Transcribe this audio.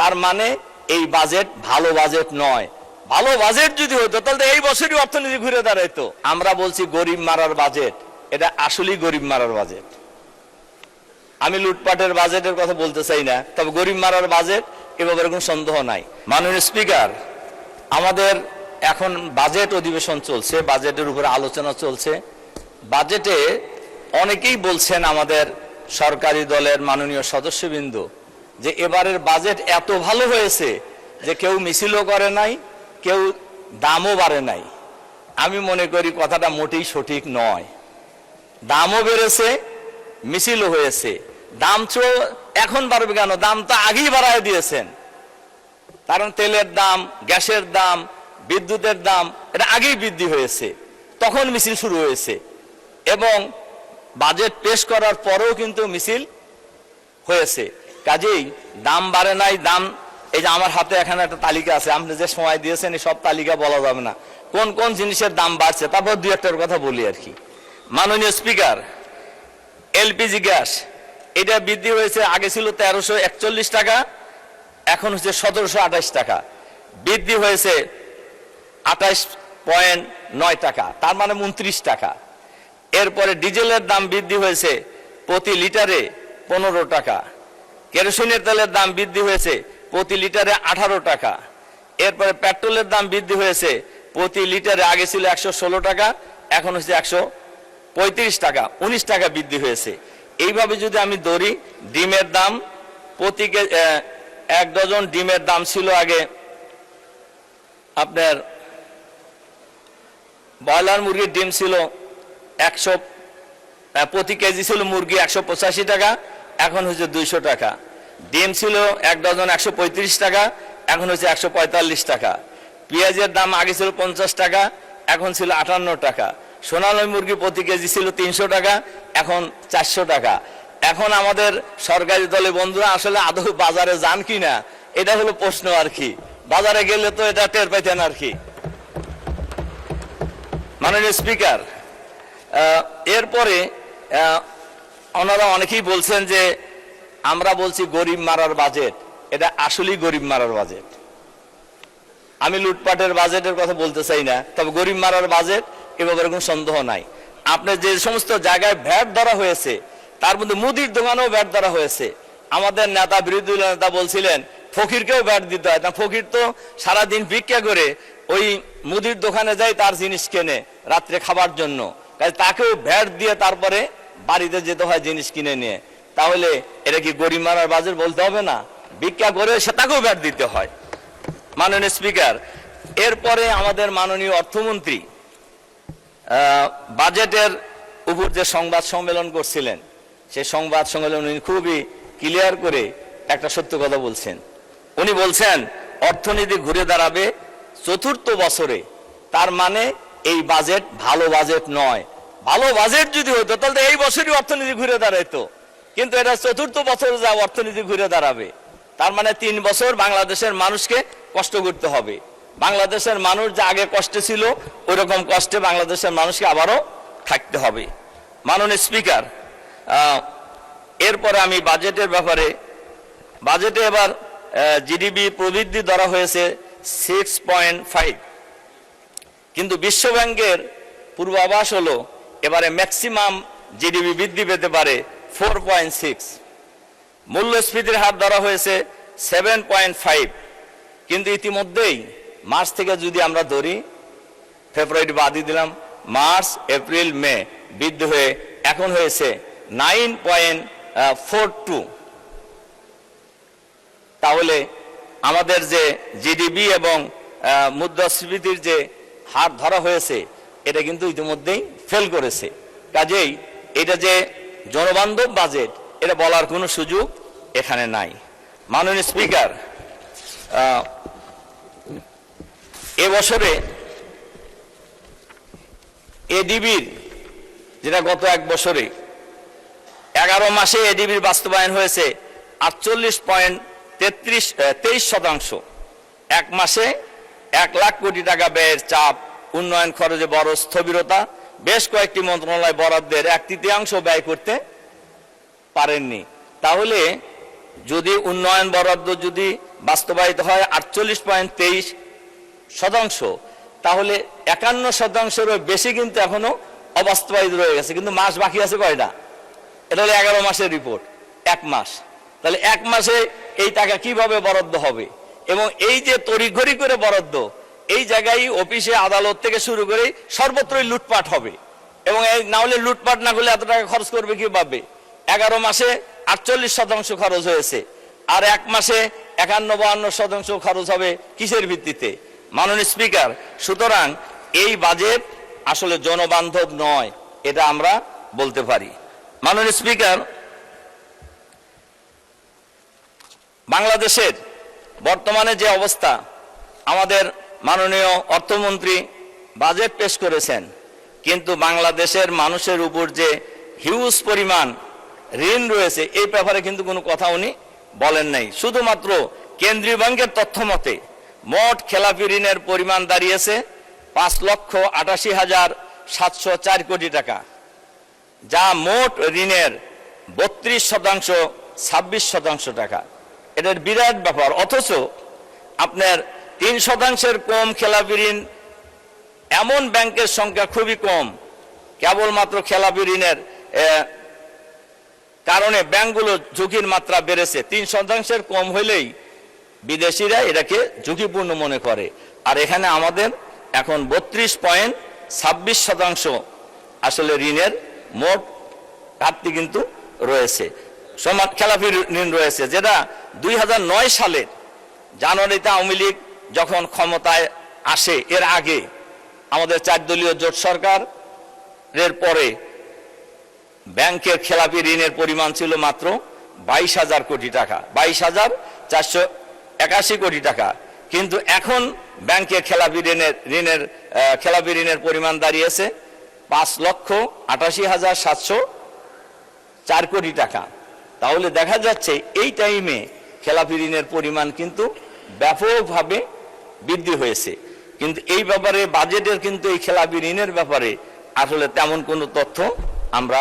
তার মানে এই বাজেট ভালো বাজেট নয়। ভালো বাজেট যদি হতো তাহলে এই বছরই অর্থনীতি ঘুরে দাঁড়াইতো। আমরা বলছি গরিব মারার বাজেট, এটা আসলেই গরিব মারার বাজেট। আমি লুটপাটের বাজেটের কথা বলতে চাই না, তবে গরিব মারার বাজেট এ ব্যাপারে কোনো সন্দেহ নাই। মাননীয় স্পিকার, আমাদের এখন বাজেট অধিবেশন চলছে, বাজেটের উপরে আলোচনা চলছে। বাজেটে অনেকেই বলছেন আমাদের সরকারি দলের মাননীয় সদস্যবৃন্দ যে এবারের বাজেট এত ভালো হয়েছে যে কেউ মিছিলও করে নাই, কেউ দামও বাড়ে নাই। আমি মনে করি কথাটা মোটেই সঠিক নয়। দামও বেড়েছে, মিছিলও হয়েছে। দাম তো এখন বাড়বে কেন? দাম তো আগেই বাড়ায় দিয়েছেন। কারণ তেলের দাম, গ্যাসের দাম, বিদ্যুতের দাম এটা আগেই বৃদ্ধি হয়েছে, তখন মিছিল শুরু হয়েছে। এবং বাজেট পেশ করার পরেও কিন্তু মিছিল হয়েছে। কাজেই দাম বাড়ে নাই। দাম, এই যে আমার হাতে এখানে একটা তালিকা আছে, আপনি যে সময় দিয়েছেন এই সব তালিকা বলা যাবে না কোন কোন জিনিসের দাম বাড়ছে, তারপর দুই একটার কথা বলি আর কি। মাননীয় স্পিকার, এলপিজি গ্যাস এটা বৃদ্ধি হয়েছে। আগে ছিল 1341 টাকা, এখন হচ্ছে 1728 টাকা, বৃদ্ধি হয়েছে 28.9 টাকা, তার মানে 29 টাকা। এরপরে ডিজেলের দাম বৃদ্ধি হয়েছে প্রতি লিটারে 15 টাকা। কেরোসিনের তেলের দাম বৃদ্ধি হয়েছে প্রতি লিটারে 18 টাকা। এরপরে পেট্রোলের দাম বৃদ্ধি হয়েছে প্রতি লিটারে, আগে ছিল 116 টাকা, এখন হচ্ছে 135 টাকা, 19 টাকা বৃদ্ধি হয়েছে। এইভাবে যদি আমি ধরি, ডিমের দাম প্রতি 1 ডজন ডিমের দাম ছিল আগে আপনার, ব্রয়লার মুরগির ডিম ছিল 100, প্রতি কেজি ছিল মুরগি 185 টাকা, এখন হচ্ছে 200 টাকা। ডিম ছিল 1 ডজন 135 টাকা, এখন হচ্ছে 145 টাকা। পেঁয়াজের দাম আগে ছিল 50 টাকা, এখন ছিল 58 টাকা। সোনালী মুরগি প্রতি কেজি ছিল 300 টাকা, এখন 400 টাকা। এখন আমাদের সরকারি দলে বন্ধুরা আসলে আদৌ বাজারে যান কিনা এটা হলো প্রশ্ন আর কি। বাজারে গেলে তো এটা টের পাইতেন আর কি। মাননীয় স্পিকার, এরপরে ওনারা অনেকেই বলছেন যে আমরা বলছি গরিব মারার বাজেট, এটা আসলেই গরিব মারার বাজেট। আমি লুটপাটের বাজেটের কথা বলতে চাই না, তবে গরিব মারার বাজেট এ ব্যাপারে কোনো সন্দেহ নাই। আপনার যে সমস্ত জায়গায় ভ্যাট ধরা হয়েছে তার মধ্যে মুদির দোকানেও ভ্যাট ধরা হয়েছে। আমাদের নেতা, বিরোধী নেতা বলছিলেন ফকিরকেও ভ্যাট দিতে হয় না। ফকির তো সারাদিন ভিক্ষা করে ওই মুদির দোকানে যায়, তার জিনিস কেনে রাত্রে খাবার জন্য, তাকেও ভ্যাট দিয়ে তারপরে বাড়িতে যেতে হয় জিনিস কিনে নিয়ে। তাহলে এটা কি গরিব মারার বাজেট বলতে হবে না? ভিক্ষা করে সে তাকেও ভ্যাট দিতে হয়। মাননীয় স্পিকার, এরপরে আমাদের মাননীয় অর্থমন্ত্রী বাজেটের উপর যে সংবাদ সম্মেলন করছিলেন, সেই সংবাদ সম্মেলন উনি খুবই ক্লিয়ার করে একটা সত্য কথা বলছেন। উনি বলছেন অর্থনীতি ঘুরে দাঁড়াবে 4র্থ বছরে। তার মানে এই বাজেট ভালো বাজেট নয়। ভালো বাজেট যদি হতো তাহলে এই বছরই অর্থনীতি ঘুরে দাঁড়াইতো, কিন্তু এটা 4র্থ বছর যা অর্থনীতি ঘুরে দাঁড়াবে। তার মানে 3 বছর বাংলাদেশের মানুষকে কষ্ট করতে হবে। বাংলাদেশের মানুষ যা আগে কষ্টে ছিল ওই রকম কষ্টে বাংলাদেশের মানুষকে আবারও থাকতে হবে। মাননীয় স্পিকার, এরপরে আমি বাজেটের ব্যাপারে, বাজেটে এবার জিডিপি প্রবৃদ্ধি ধরা হয়েছে 6.5, কিন্তু বিশ্বব্যাংকের পূর্বাভাস হলো এবারে ম্যাক্সিমাম জিডিপি বৃদ্ধি পেতে পারে 4.6। মূল্যস্ফীতির হার ধরা হয়েছে 7.5, কিন্তু ইতিমধ্যেই মার্চ থেকে যদি আমরা ধরি, ফেব্রুয়ারি বাদই দিলাম, মার্চ, এপ্রিল, মে বৃদ্ধি হয়ে এখন হয়েছে 9.42। তাহলে আমাদের যে জিডিপি এবং মুদ্রাস্ফীতির যে হার ধরা হয়েছে এটা কিন্তু ইতিমধ্যেই ফেল করেছে। কাজেই এটা যে জনবান্ধব বাজেট এটা বলার কোনো সুযোগ এখানে নাই। মাননীয় স্পিকার, এবছরে এডিবির, যেটা গত 1 বছরে 11 মাসে এডিবির বাস্তবায়ন হয়েছে 48.23%। 1 মাসে 1 লাখ কোটি টাকা ব্যয়ের চাপ, উন্নয়ন খরচে বড় স্থবিরতা, বেশ কয়েকটি মন্ত্রণালয় বরাদ্দের 1/3 ব্যয় করতে পারেননি। তাহলে যদি উন্নয়ন বরাদ্দ যদি বাস্তবায়িত হয় 48.23%, তাহলে 51%-এরও বেশি কিন্তু এখনো অবাস্তবায়িত রয়ে গেছে। কিন্তু মাস বাকি আছে কয়টা? এটা হলো 11 মাসের রিপোর্ট, 1 মাস। তাহলে 1 মাসে এই টাকা কিভাবে বরাদ্দ হবে? এবং এই যে তড়িঘড়ি করে বরাদ্দ, এই জায়গায় অফিসে আদালত থেকে শুরু করে সর্বত্রই লুটপাট হবে। এবং এই না হলে লুটপাট না করলে এত টাকা খরচ করবে কিভাবে? 11 মাসে 48% খরচ হয়েছে, আর 1 মাসে 51-52% খরচ হবে কিসের ভিত্তিতে? মাননীয় স্পিকার, সুতরাং এই বাজেট আসলে জনবান্ধব নয়, এটা আমরা বলতে পারি। মাননীয় স্পিকার, বাংলাদেশের বর্তমানে যে অবস্থা, আমাদের মাননীয় অর্থমন্ত্রী বাজেট পেশ করেছেন, কিন্তু বাংলাদেশের মানুষের উপর যে হিউজ পরিমাণ ঋণ রয়েছে এই ব্যাপারে কিন্তু কোনো কথা উনি বলেন নাই। শুধুমাত্র কেন্দ্রীয় ব্যাংকের তথ্য মতে মোট খেলাপি ঋণের পরিমাণ দাঁড়িয়েছে 5,88,704 কোটি টাকা, যা মোট ঋণের 32%, 26% টাকা। এটার বিরাট ব্যাপার। অথচ আপনার 3% কম খেলাপি ঋণ এমন ব্যাংকের সংখ্যা খুবই কম। কেবলমাত্র খেলাপি ঋণের কারণে ব্যাংকগুলো ঝুঁকির মাত্রা বেড়েছে। 3% কম হইলেই বিদেশিরা এটাকে ঝুঁকিপূর্ণ মনে করে, আর এখানে আমাদের এখন 32.26% আসলে ঋণের মোট ঘাটতি কিন্তু রয়েছে, সমান খেলাপি ঋণ রয়েছে, যেটা 2009 সালের জানুয়ারিতে আওয়ামী লীগ যখন ক্ষমতায় আসে, এর আগে আমাদের 4 দলীয় জোট সরকারের পরে ব্যাংকের খেলাপি ঋণের পরিমাণ ছিল মাত্র 22,000 কোটি টাকা, 22,481 কোটি টাকা। কিন্তু এখন ব্যাংকের খেলাপি ঋণের পরিমাণ দাঁড়িয়েছে 5,88,704 কোটি টাকা। তাহলে দেখা যাচ্ছে এই টাইমে খেলাপি ঋণের পরিমাণ কিন্তু ব্যাপকভাবে বৃদ্ধি হয়েছে। কিন্তু এই ব্যাপারে বাজেটের কিন্তু এই খেলাপি ঋণের ব্যাপারে আসলে তেমন কোনো তথ্য আমরা